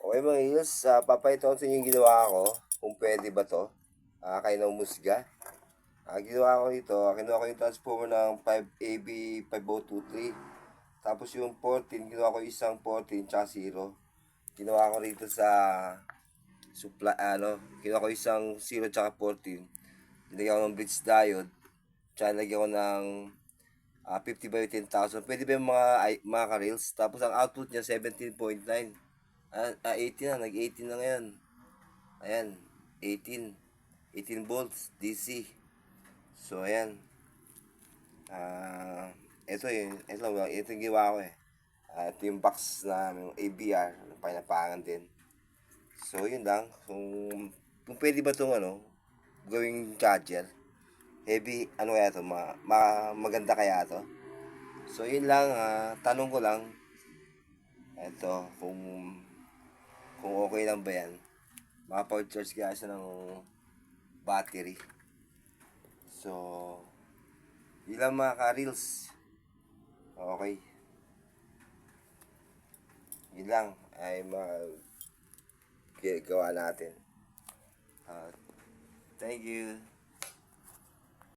Okay mga Eels, papayto ko sa inyo yung ginawa ko, kung pwede ba to, kayo na umusga. Ginawa ko dito, kinuha ko yung transformer ng 5AB5023. Tapos yung 14, ginawa ko isang 14 tsaka 0. Ginawa ko rito sa supply, ginawa ko isang 0 tsaka 14. Nilagyan ko ng bridge diode, tsaka nilagyan ko ng 50 by 10,000. Pwede ba yung mga ka-reels? Tapos ang output niya 17.9. 18 na, nag-18 na ngayon. Ayan, 18. 18 volts DC. So, ayan. Ito yung gawa ko eh. Ito yung box na yung ABR, pinapangan din. So, yun lang. Kung pwede ba itong gawing charger. Heavy, ano kaya ito? Maganda kaya ito? So, yun lang. Tanong ko lang. Ito, kung okay lang ba yan. Makapag-charge kaya siya ng battery. So, yun lang mga ka-reels. Okay. Yun lang ay gawa natin. Thank you.